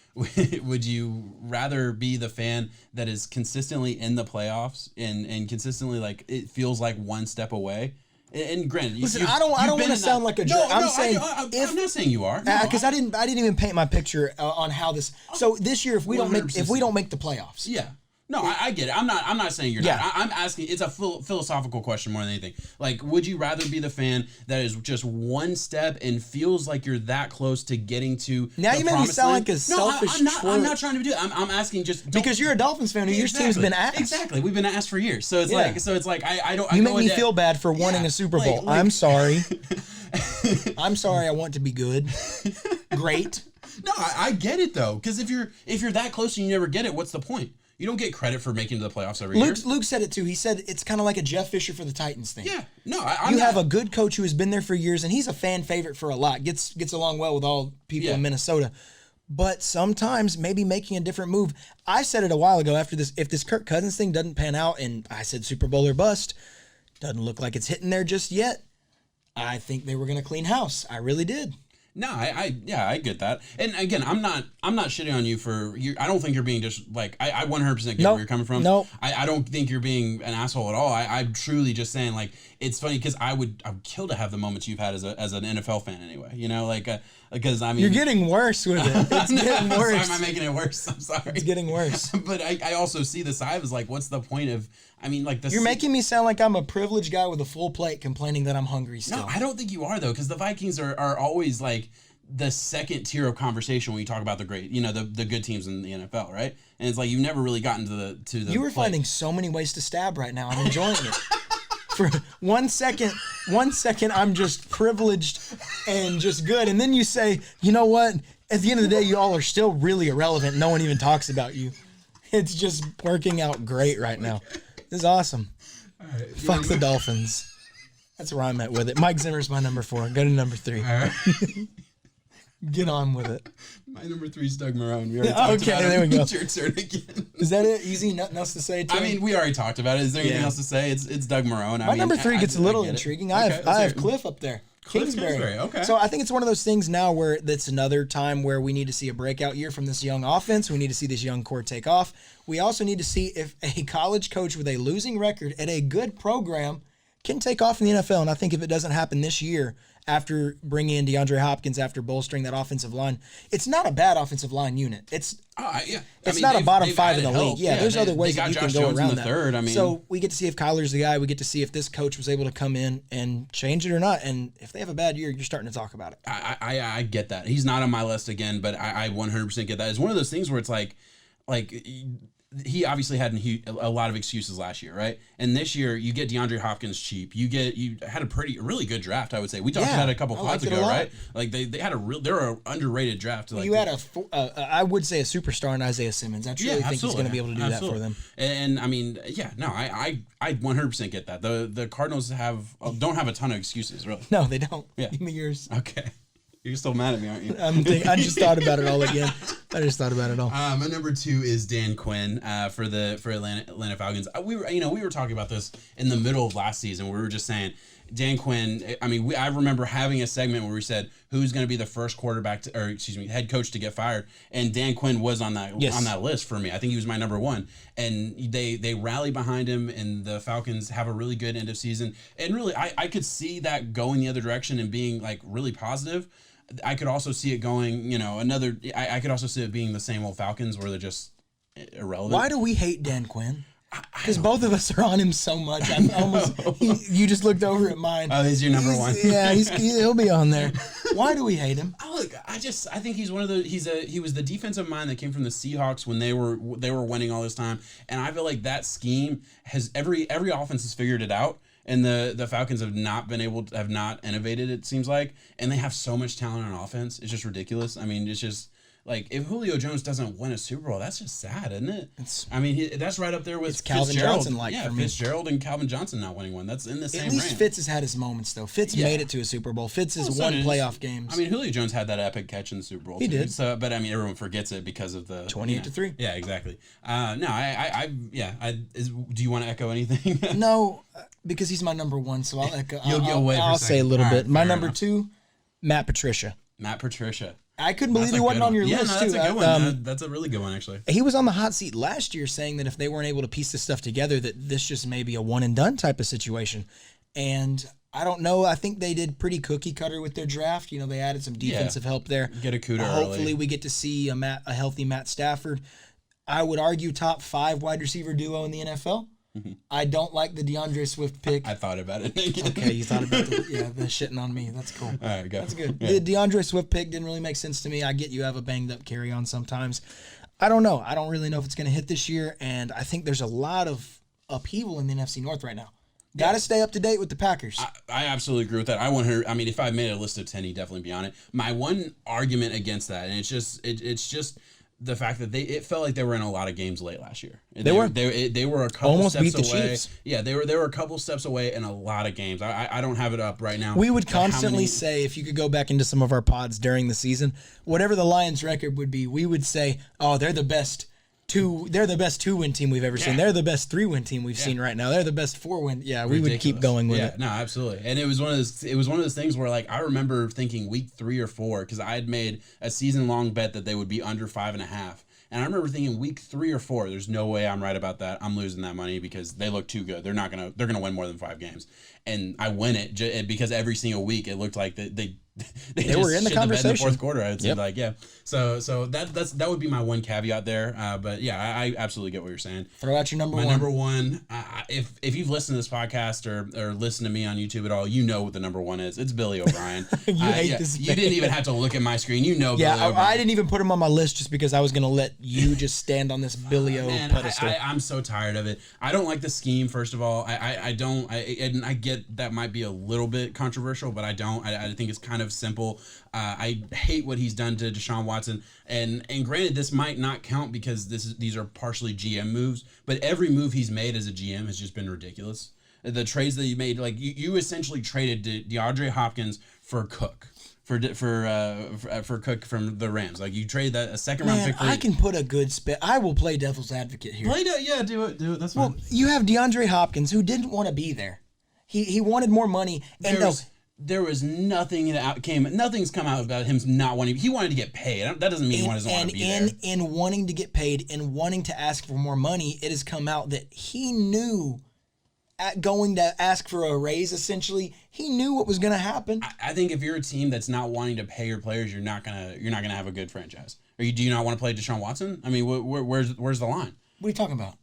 A: rather be the fan that is consistently in the playoffs and consistently like it feels like one step away. And granted,
B: listen, I don't want to sound like a jerk. I'm
A: not saying you are,
B: because I didn't even paint my picture on how this. So this year, if we don't make the playoffs,
A: yeah. No, I get it. I'm not saying you're not. I'm asking. It's a philosophical question more than anything. Like, would you rather be the fan that is just one step and feels like you're that close to getting to?
B: Now you make me sound like a selfish.
A: I'm not trying to do it. I'm asking just
B: because you're a Dolphins fan who your team's been asked.
A: Exactly, we've been asked for years. So it's like I don't.
B: You make me feel bad for wanting a Super Bowl. Like, I'm sorry. I'm sorry. I want to be good. Great.
A: No, I get it though, because if you're that close and you never get it, what's the point? You don't get credit for making it to the playoffs every year.
B: Luke said it too. He said it's kind of like a Jeff Fisher for the Titans thing.
A: Yeah, no,
B: you have a good coach who has been there for years, and he's a fan favorite for a lot. Gets along well with all people in Minnesota. But sometimes maybe making a different move. I said it a while ago after this. If this Kirk Cousins thing doesn't pan out, and I said Super Bowl or bust, doesn't look like it's hitting there just yet. I think they were going to clean house. I really did.
A: No, I get that. And again, I'm not shitting on you for you. I don't think you're being just like I 100% get where you're coming from.
B: Nope.
A: I don't think you're being an asshole at all. I'm truly just saying like it's funny because I would kill to have the moments you've had as an NFL fan anyway. You know, like because I mean
B: you're getting worse with it. It's getting worse.
A: Sorry, am I making it worse? I'm sorry.
B: It's getting worse.
A: But I also see the side as like, what's the point of? I mean, like
B: you're making me sound like I'm a privileged guy with a full plate complaining that I'm hungry still.
A: No, I don't think you are though, because the Vikings are always like the second tier of conversation when you talk about the great, the good teams in the NFL, right? And it's like you've never really gotten to the.
B: You were finding so many ways to stab right now. I'm enjoying it. For 1 second, I'm just privileged and just good, and then you say, you know what? At the end of the day, you all are still really irrelevant. No one even talks about you. It's just working out great right now. This is awesome. All right, fuck the Dolphins. That's where I'm at with it. Mike Zimmer's my number 4. Go to number 3. All right. Get on with it.
A: My number 3 is Doug Marrone. We already talked about
B: there we go.
A: It's your turn again.
B: Is that it? Easy? Nothing else to say?
A: I mean, we already talked about it. Is there anything else to say? It's Doug Marrone.
B: My number 3 gets a little intriguing. I have Cliff up there. Kingsbury.
A: Okay.
B: So I think it's one of those things now where that's another time where we need to see a breakout year from this young offense. We need to see this young core take off. We also need to see if a college coach with a losing record at a good program can take off in the NFL. And I think if it doesn't happen this year, after bringing in DeAndre Hopkins, after bolstering that offensive line, it's not a bad offensive line unit. It's not a bottom 5 in the league. Yeah, there's other ways that you can go around that.
A: Third, I mean.
B: So we get to see if Kyler's the guy. We get to see if this coach was able to come in and change it or not. And if they have a bad year, you're starting to talk about it.
A: I get that. He's not on my list again, but I 100% get that. It's one of those things where it's like he obviously had a lot of excuses last year, right? And this year, you get DeAndre Hopkins cheap. You had a really good draft, I would say. We talked about it a couple pods ago, right? Like they had they're an underrated draft. Like
B: you had I would say a superstar in Isaiah Simmons. I truly think he's going to be able to do that for them.
A: And I mean, I 100% get that. The Cardinals don't have a ton of excuses, really.
B: No, they don't. Yeah. Give me yours.
A: Okay. You're still mad at me, aren't you?
B: I just thought about it all again.
A: My number 2 is Dan Quinn for Atlanta Falcons. We were talking about this in the middle of last season. We were just saying Dan Quinn. I mean, I remember having a segment where we said who's going to be the first head coach to get fired, and Dan Quinn was on that list for me. I think he was my number 1, and they rally behind him, and the Falcons have a really good end of season. And really, I could see that going the other direction and being like really positive. I could also see it going, I could also see it being the same old Falcons where they're just irrelevant.
B: Why do we hate Dan Quinn? Because both of us are on him so much. I'm almost. You just looked over at mine.
A: Oh, he's your number 1.
B: Yeah, he'll be on there. Why do we hate him?
A: I think he's one of the. He was the defensive mind that came from the Seahawks when they were winning all this time, and I feel like that scheme has every offense has figured it out. And the Falcons have not innovated, it seems like. And they have so much talent on offense. It's just ridiculous. I mean, it's just like if Julio Jones doesn't win a Super Bowl, that's just sad, isn't it? That's right up there with
B: Calvin
A: Fitzgerald.
B: Johnson for me.
A: Fitzgerald and Calvin Johnson not winning one. That's in the same
B: range. At least
A: range.
B: Fitz has had his moments, though. Fitz made it to a Super Bowl. Fitz has won playoff games.
A: I mean, Julio Jones had that epic catch in the Super Bowl.
B: He did.
A: So, but I mean, everyone forgets it because of the
B: 28-3.
A: Yeah, exactly. Do you want to echo anything?
B: No, because he's my number 1, so I'll echo.
A: I'll
B: say a little bit. My number 2, Matt Patricia. I couldn't believe he wasn't on your list, too.
A: That's a good one. That's a really good one, actually.
B: He was on the hot seat last year saying that if they weren't able to piece this stuff together, that this just may be a one-and-done type of situation. And I don't know. I think they did pretty cookie-cutter with their draft. They added some defensive help there.
A: Get a Cuda
B: Hopefully
A: early.
B: we get to see a healthy Matt Stafford. I would argue top 5 wide receiver duo in the NFL. I don't like the DeAndre Swift pick.
A: I thought about it.
B: Okay, you thought about the shitting on me. That's cool.
A: All right, go.
B: That's good. Yeah. The DeAndre Swift pick didn't really make sense to me. I get you have a banged up carry on sometimes. I don't know. I don't really know if it's going to hit this year, and I think there's a lot of upheaval in the NFC North right now. Got to stay up to date with the Packers.
A: I absolutely agree with that. I want her. I mean, if I made a list of 10, he'd definitely be on it. My one argument against that, and it's just the fact that it felt like they were in a lot of games late last year.
B: They were
A: a couple
B: almost
A: steps
B: beat the
A: away.
B: Chiefs.
A: Yeah, they were a couple steps away in a lot of games. I don't have it up right now.
B: We would constantly say, if you could go back into some of our pods during the season, whatever the Lions record would be, we would say, oh, they're the best 2-win team we've ever seen. They're the best 3-win team we've seen right now. They're the best 4-win. Yeah, we would keep going with it.
A: No, absolutely. And it was one of those things where, like, I remember thinking week 3 or 4, because I had made a season-long bet that they would be under 5.5. And I remember thinking week 3 or 4, there's no way I'm right about that. I'm losing that money because they look too good. They're gonna win more than 5 games. And I win it because every single week it looked like they
B: were in the conversation
A: in the fourth quarter. I'd say so that would be my one caveat there. But yeah, I absolutely get what you're saying.
B: Throw out your number one.
A: My number one. If you've listened to this podcast or listened to me on YouTube at all, you know what the number one is. It's Billy O'Brien.
B: You hate this.
A: You didn't even have to look at my screen. You know. Billy O'Brien.
B: I didn't even put him on my list just because I was gonna let you just stand on this Billy O pedestal.
A: I'm so tired of it. I don't like the scheme. First of all, I don't. I get that might be a little bit controversial, but I don't. I think it's kind of simple. I hate what he's done to Deshaun Watson, and granted, this might not count because these are partially GM moves, but every move he's made as a GM has just been ridiculous. The trades that you made, like you essentially traded DeAndre Hopkins for Cook. For Cook from the Rams, like you trade that a second round pick.
B: I can put a good spin. I will play devil's advocate here.
A: Do it. That's fine.
B: Well, you have DeAndre Hopkins who didn't want to be there. He wanted more money, and
A: there was nothing nothing's come out about him not wanting. He wanted to get paid. That doesn't mean he doesn't want to be there.
B: In wanting to get paid and wanting to ask for more money, it has come out that he knew. Going to ask for a raise, essentially, he knew what was going to happen.
A: I think if you're a team that's not wanting to pay your players, you're not gonna have a good franchise. Do you not want to play Deshaun Watson? I mean, where's the line?
B: What are you talking about?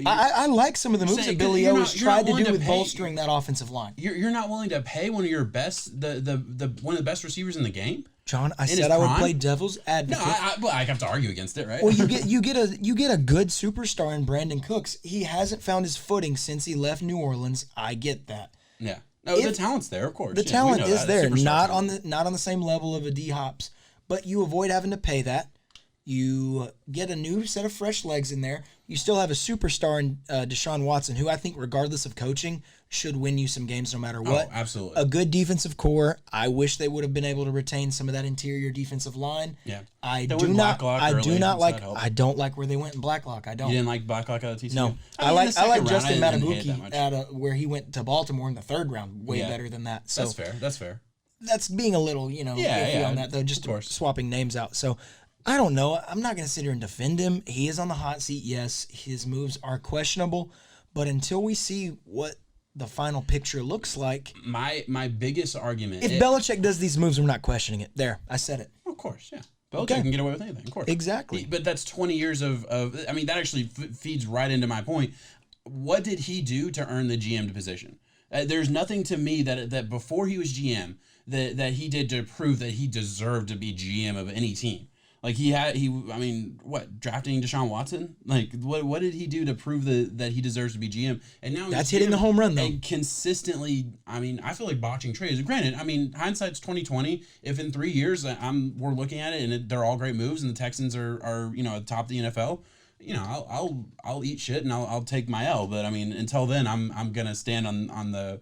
B: I like some of the moves that Billy O has tried to do with bolstering that offensive line.
A: You're not willing to pay one of your best, the one of the best receivers in the game.
B: John, I said I would play devil's advocate.
A: No, I have to argue against it, right?
B: Well, you get a good superstar in Brandon Cooks. He hasn't found his footing since he left New Orleans. I get that.
A: Yeah. No, the talent's there, of course.
B: The talent is there, not on the same level of a D Hops, but you avoid having to pay that. You get a new set of fresh legs in there. You still have a superstar in Deshaun Watson, who I think, regardless of coaching, should win you some games no matter what.
A: Oh, absolutely.
B: A good defensive core. I wish they would have been able to retain some of that interior defensive line.
A: Yeah.
B: I don't like where they went in Blacklock. I don't.
A: You didn't like Blacklock out of TCU?
B: No. I like Justin Matabuki where he went to Baltimore in the 3rd round. Way better than that. So
A: That's fair.
B: That's being a little, iffy on that, though, just swapping names out. So I don't know. I'm not going to sit here and defend him. He is on the hot seat. Yes, his moves are questionable, but until we see what the final picture looks like,
A: my biggest argument,
B: if Belichick does these moves, we're not questioning it. There, I said it.
A: Of course, yeah. Belichick can get away with anything, of course.
B: Exactly.
A: But that's 20 years of I mean, that actually feeds right into my point. What did he do to earn the GM position? There's nothing to me that before he was GM that he did to prove that he deserved to be GM of any team. Like drafting Deshaun Watson? Like what did he do to prove that he deserves to be GM? And now
B: that's hitting the home run though.
A: And consistently, I mean, I feel like botching trades. Granted, I mean, hindsight's 20/20. If in 3 years we're looking at it and they're all great moves and the Texans are at the top of the NFL, I'll eat shit and I'll take my L. But I mean, until then, I'm gonna stand on the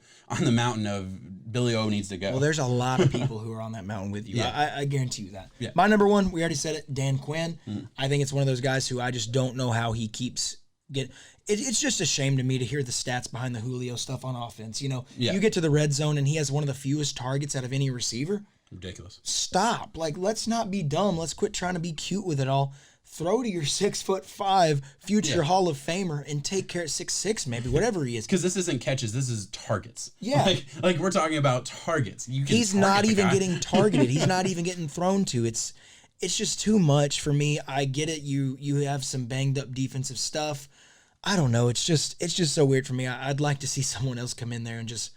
A: mountain of Billy O needs to go.
B: Well, there's a lot of people who are on that mountain with you.
A: Yeah.
B: I guarantee you that.
A: Yeah.
B: My number one, we already said it, Dan Quinn. I think it's one of those guys who I just don't know how he keeps getting. It's just a shame to me to hear the stats behind the Julio stuff on offense. You get to the red zone and he has one of the fewest targets out of any receiver.
A: Ridiculous.
B: Stop. Like, let's not be dumb. Let's quit trying to be cute with it all. Throw to your 6'5" future Hall of Famer and take care of 6'6", maybe, whatever he is.
A: Because this isn't catches, this is targets.
B: Yeah.
A: Like we're talking about targets.
B: He's not even getting targeted. He's not even getting thrown to. It's just too much for me. I get it. You have some banged up defensive stuff. I don't know. It's just so weird for me. I'd like to see someone else come in there and just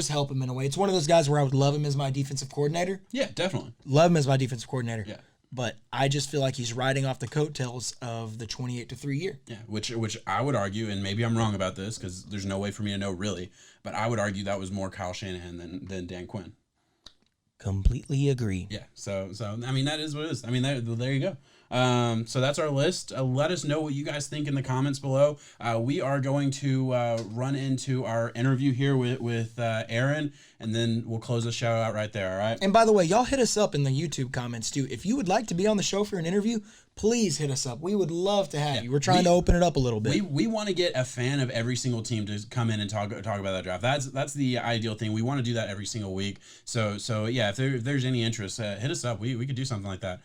B: help him in a way. It's one of those guys where I would love him as my defensive coordinator.
A: Yeah, definitely.
B: Love him as my defensive coordinator.
A: Yeah.
B: But I just feel like he's riding off the coattails of the 28-3 year.
A: Yeah, which I would argue, and maybe I'm wrong about this because there's no way for me to know really, but I would argue that was more Kyle Shanahan than Dan Quinn.
B: Completely agree.
A: Yeah. So I mean, that is what it is. I mean, there you go. So that's our list. Let us know what you guys think in the comments below. We are going to run into our interview here with Aaron, and then we'll close the show out right there. All right.
B: And by the way, y'all hit us up in the YouTube comments too. If you would like to be on the show for an interview, please hit us up. We would love to have you. We're trying to open it up a little bit.
A: We want to get a fan of every single team to come in and talk about that draft. That's the ideal thing. We want to do that every single week. So yeah, if there's any interest, hit us up. We could do something like that.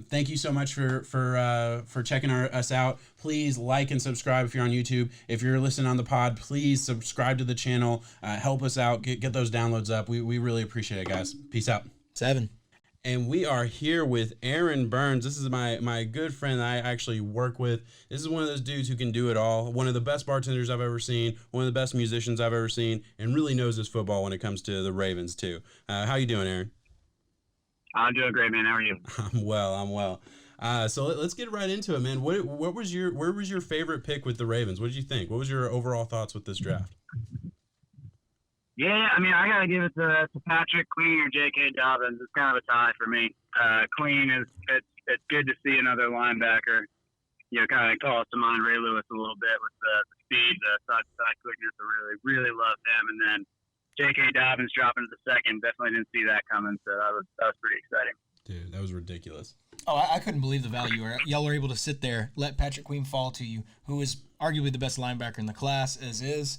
A: Thank you so much for checking us out. Please like and subscribe if you're on YouTube. If you're listening on the pod, please subscribe to the channel. Help us out. Get those downloads up. We really appreciate it, guys. Peace out.
B: 7.
A: And we are here with Aaron Burns. This is my good friend that I actually work with. This is one of those dudes who can do it all. One of the best bartenders I've ever seen. One of the best musicians I've ever seen. And really knows his football when it comes to the Ravens, too. How you doing, Aaron?
C: I'm doing great, man. How are you?
A: I'm well. So let's get right into it, man. Where was your favorite pick with the Ravens? What did you think? What was your overall thoughts with this draft?
C: Yeah, I mean, I got to give it to Patrick Queen or J.K. Dobbins. It's kind of a tie for me. Queen it's good to see another linebacker, kind of calls to mind Ray Lewis a little bit with the speed, the side quickness. I really love him. And then J.K. Dobbins dropping to the second. Definitely didn't see that coming, so that was pretty exciting.
A: Dude, that was ridiculous.
B: Oh, I couldn't believe the value. Y'all were able to sit there, let Patrick Queen fall to you, who is arguably the best linebacker in the class, as is.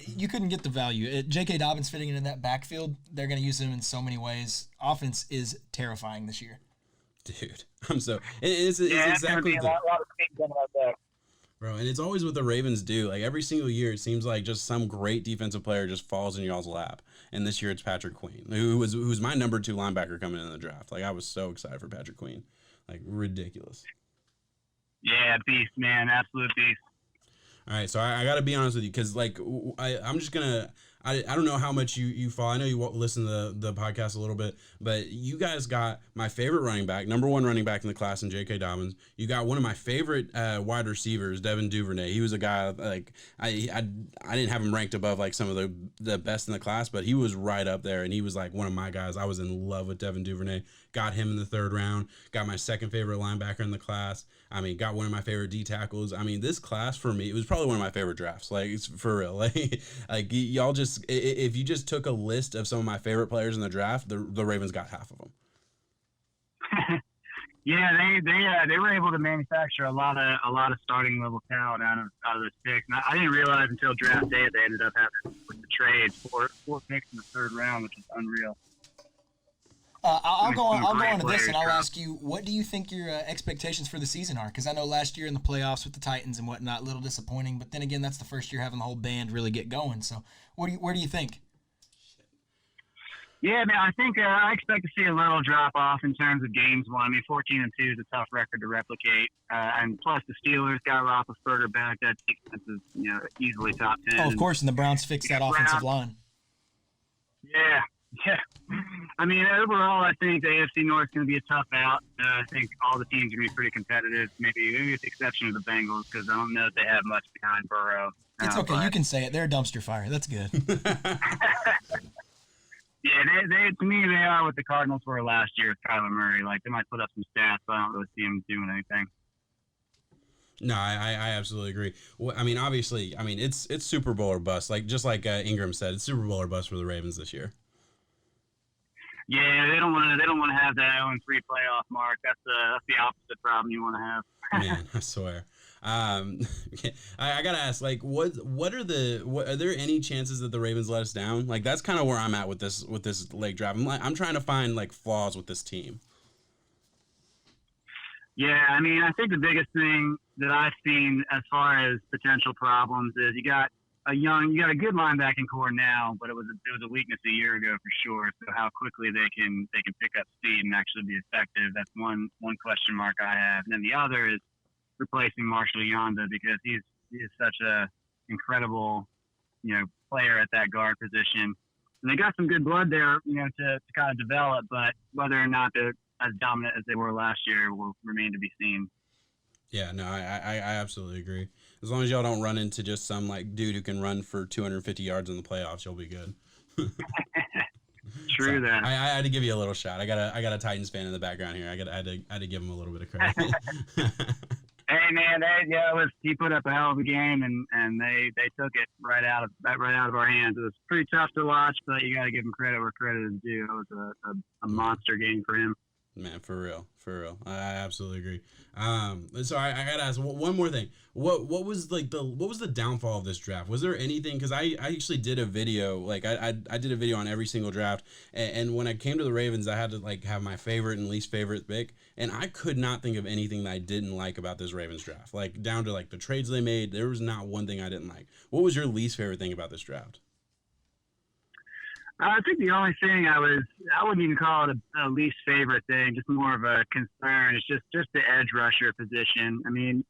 B: You couldn't get the value. J.K. Dobbins fitting into that backfield, they're going to use him in so many ways. Offense is terrifying this year.
A: Dude, it's exactly
C: a lot of speed coming out there.
A: Bro, and it's always what the Ravens do. Like, every single year, it seems like just some great defensive player just falls in y'all's lap. And this year, it's Patrick Queen, who's my number 2 linebacker coming in the draft. Like, I was so excited for Patrick Queen. Like, ridiculous.
C: Yeah, beast, man. Absolute beast.
A: All right, so I got to be honest with you, because, like, I'm just going to – I don't know how much you follow. I know you listen to the podcast a little bit, but you guys got my favorite running back, number 1 running back in the class in J.K. Dobbins. You got one of my favorite wide receivers, Devin Duvernay. He was a guy, like, I didn't have him ranked above, like, some of the best in the class, but he was right up there, and he was, like, one of my guys. I was in love with Devin Duvernay. Got him in the 3rd round. Got my second favorite linebacker in the class. I mean, got one of my favorite D tackles. I mean, this class for me, it was probably one of my favorite drafts. Like, it's for real. Like y'all just, if you just took a list of some of my favorite players in the draft, the Ravens got half of them.
C: Yeah, they were able to manufacture a lot of starting level talent out of those picks. And I didn't realize until draft day they ended up having with the trades four picks in the 3rd round, which is unreal.
B: I'll go on to this, and I'll ask you, what do you think your expectations for the season are? Because I know last year in the playoffs with the Titans and whatnot, a little disappointing. But then again, that's the first year having the whole band really get going. So, where do you think?
C: Yeah, man, I think I expect to see a little drop off in terms of games won. I mean, 14-2 is a tough record to replicate, and plus the Steelers got Roethlisberger back. That defense is easily top 10.
B: Oh, of course, and the Browns fixed that offensive line.
C: Yeah. I mean, overall, I think the AFC North is going to be a tough out. I think all the teams are going to be pretty competitive, maybe with the exception of the Bengals, because I don't know if they have much behind Burrow.
B: It's okay.
C: But,
B: you can say it. They're a dumpster fire. That's good.
C: Yeah, they to me, they are what the Cardinals were last year with Kyler Murray. Like, they might put up some stats, but I don't really see them doing anything.
A: No, I absolutely agree. Well, I mean, obviously, it's Super Bowl or bust. Like, just like Ingram said, it's Super Bowl or bust for the Ravens this year.
C: Yeah, they don't want to have that 0-3 playoff mark. That's the opposite problem you want to have.
A: Man, I swear. I gotta ask, like, are there any chances that the Ravens let us down? Like, that's kind of where I'm at with this late draft. I'm trying to find like flaws with this team.
C: Yeah, I mean, I think the biggest thing that I've seen as far as potential problems is you got a good linebacking core now, but it was a weakness a year ago for sure. So how quickly they can pick up speed and actually be effective, that's one question mark I have. And then the other is replacing Marshall Yanda, because he is such a incredible player at that guard position. And they got some good blood there, to kind of develop, but whether or not they're as dominant as they were last year will remain to be seen.
A: Yeah, no, I absolutely agree. As long as y'all don't run into just some like dude who can run for 250 yards in the playoffs, you'll be good.
C: True that.
A: I had to give you a little shot. I got a Titans fan in the background here. I had to give him a little bit of credit.
C: Hey man, he put up a hell of a game, and they took it right out of our hands. It was pretty tough to watch, but you got to give him credit where credit is due. It was a monster game for him.
A: Man, for real. I absolutely agree. So I gotta ask one more thing. What was the downfall of this draft? Was there anything? Because I actually did a video. Like I did a video on every single draft, and when I came to the Ravens, I had to like have my favorite and least favorite pick, and I could not think of anything that I didn't like about this Ravens draft. Like down to like the trades they made, there was not one thing I didn't like. What was your least favorite thing about this draft?
C: I think the only thing I wouldn't even call it a least favorite thing, just more of a concern. It's just the edge rusher position. I mean,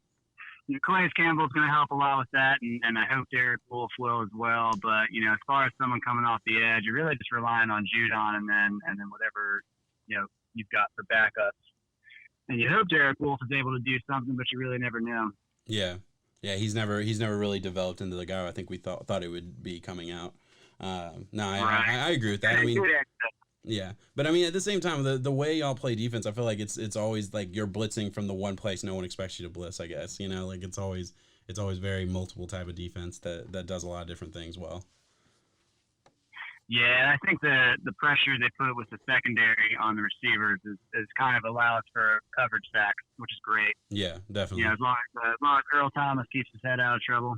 C: Calais Campbell's going to help a lot with that, and I hope Derek Wolfe will as well. But as far as someone coming off the edge, you're really just relying on Judon and then whatever you've got for backups. And you hope Derek Wolfe is able to do something, but you really never know.
A: Yeah, he's never really developed into the guy I think we thought it would be coming out. I agree with that. I mean, yeah, but I mean, at the same time, the way y'all play defense, I feel like it's always like you're blitzing from the one place no one expects you to blitz. I guess like it's always very multiple type of defense that does a lot of different things well.
C: Yeah, I think the pressure they put with the secondary on the receivers is kind of allows for coverage sacks, which is great.
A: Yeah, definitely.
C: As long as Earl Thomas keeps his head out of trouble.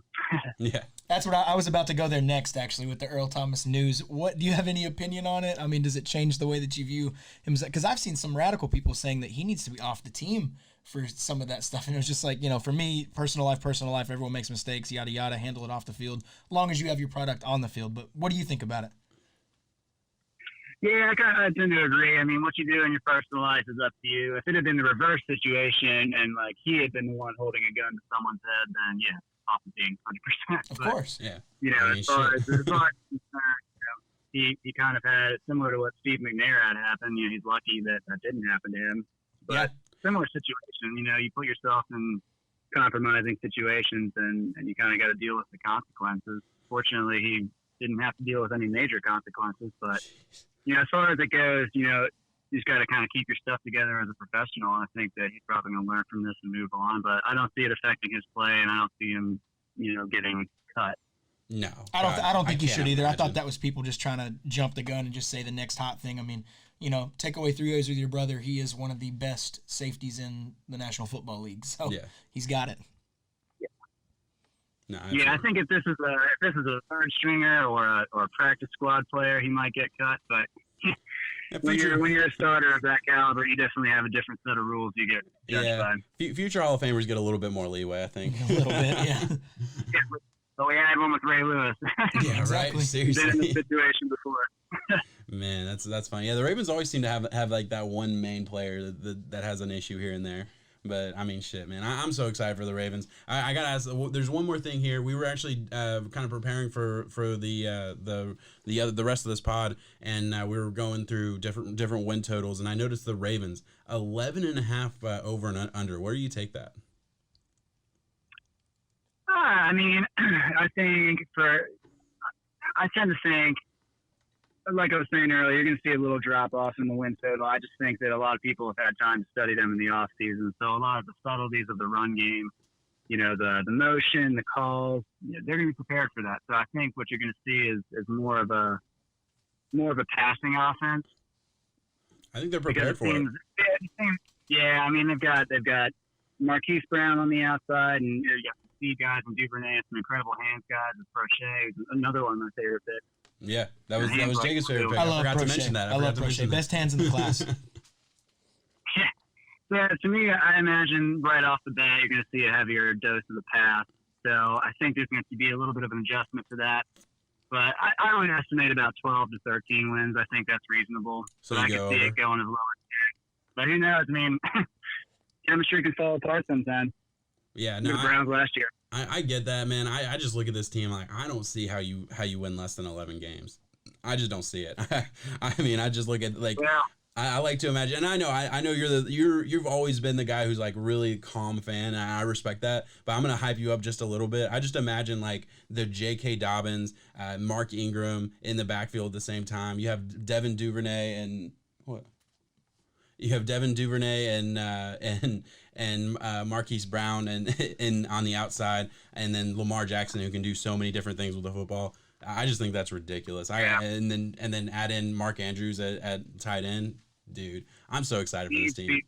A: Yeah.
B: That's what I was about to go there next, actually, with the Earl Thomas news. What do you have any opinion on it? I mean, does it change the way that you view him? Because I've seen some radical people saying that he needs to be off the team for some of that stuff. And it was just like, for me, personal life, everyone makes mistakes, yada, yada, handle it off the field, as long as you have your product on the field. But what do you think about it?
C: Yeah, I tend to agree. I mean, what you do in your personal life is up to you. If it had been the reverse situation and, like, he had been the one holding a gun to someone's head, then, yeah, off the team, 100%.
B: Of course,
A: yeah.
C: As far as he kind of had it similar to what Steve McNair had happen. He's lucky that didn't happen to him. But similar situation, you put yourself in compromising situations and you kind of got to deal with the consequences. Fortunately, he didn't have to deal with any major consequences, but as far as it goes, you just got to kind of keep your stuff together as a professional. I think that he's probably going to learn from this and move on, but I don't see it affecting his play, and I don't see him, getting cut.
A: No,
B: I don't think he should either. Imagine. I thought that was people just trying to jump the gun and just say the next hot thing. I mean, take away 3 years with your brother. He is one of the best safeties in the National Football League, so he's got it.
A: No,
C: I think if this is a third stringer or a practice squad player, he might get cut. But when you're a starter of that caliber, you definitely have a different set of rules you get judged by.
A: Future Hall of Famers get a little bit more leeway, I think.
B: A little bit, yeah.
C: But we had one with Ray Lewis.
A: Yeah,
B: exactly.
A: Right. Seriously.
C: Been in this situation before.
A: Man, that's funny. Yeah, the Ravens always seem to have like that one main player that has an issue here and there. But I mean, shit, man, I'm so excited for the Ravens. I gotta ask. There's one more thing here. We were actually kind of preparing for the rest of this pod, and we were going through different win totals, and I noticed the Ravens 11.5 over and under. Where do you take that?
C: I mean, I tend to think, like I was saying earlier, you're going to see a little drop off in the win total. I just think that a lot of people have had time to study them in the off season. So a lot of the subtleties of the run game, the motion, the calls, they're going to be prepared for that. So I think what you're going to see is more of a passing offense.
A: I think they're prepared for it.
C: Yeah, I mean they've got Marquise Brown on the outside, and you got speed guys and Duvernay, some incredible hands guys, and Crochet, another one of my favorite picks.
A: Yeah, that was Jacob's favorite pick.
B: I
A: forgot to mention that.
B: I love Crochet. Best hands in the class.
C: Yeah, to me, I imagine right off the bat you're going to see a heavier dose of the pass. So I think there's going to be a little bit of an adjustment to that. But I would estimate about 12 to 13 wins. I think that's reasonable.
A: So
C: I can see it going as low as 10. But who knows? I mean, chemistry can fall apart sometimes.
A: Yeah, no.
C: The Browns last year.
A: I get that, man. I just look at this team like I don't see how you win less than 11 games. I just don't see it. I mean, I just look at like I like to imagine, and I know you've always been the guy who's like really calm fan, and I respect that. But I'm gonna hype you up just a little bit. I just imagine like the J.K. Dobbins, Mark Ingram in the backfield at the same time. You have Devin Duvernay and what? You have Devin Duvernay and Marquise Brown and on the outside, and then Lamar Jackson, who can do so many different things with the football. I just think that's ridiculous. And then add in Mark Andrews at tight end. Dude, I'm so excited for this team.
C: Yeah,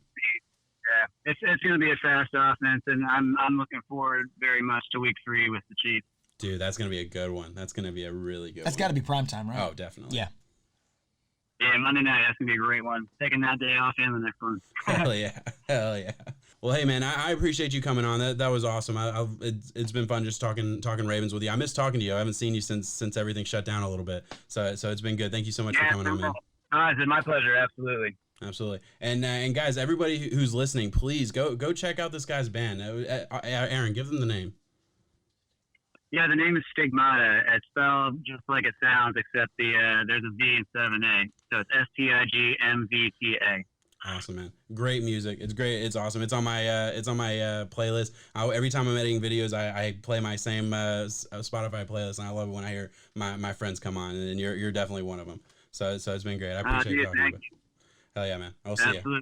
C: it's going to be a fast offense, and I'm looking forward very much to Week 3 with the Chiefs.
A: Dude, that's going to be a good one. That's going to be a really good one.
B: That's got to be prime time, right?
A: Oh, definitely.
B: Yeah.
C: Yeah, Monday night, that's going to be a great one. Taking that day off and the next one.
A: Hell yeah. Hell yeah. Well, hey, man, I appreciate you coming on. That was awesome. It's been fun just talking Ravens with you. I miss talking to you. I haven't seen you since everything shut down a little bit. So it's been good. Thank you so much for coming on, man.
C: It's been my pleasure. Absolutely.
A: Absolutely. And guys, everybody who's listening, please go check out this guy's band. Aaron, give them the name.
C: Yeah, the name is Stigmata. It's spelled just like it sounds, except there's a V in 7A. So it's STIGMVTA.
A: Awesome, man. Great music. It's great. It's awesome. It's on my playlist. Every time I'm editing videos, I play my same Spotify playlist, and I love it when I hear my friends come on, and you're definitely one of them. So it's been great. I appreciate you talking about it. Hell yeah, man. I'll see you.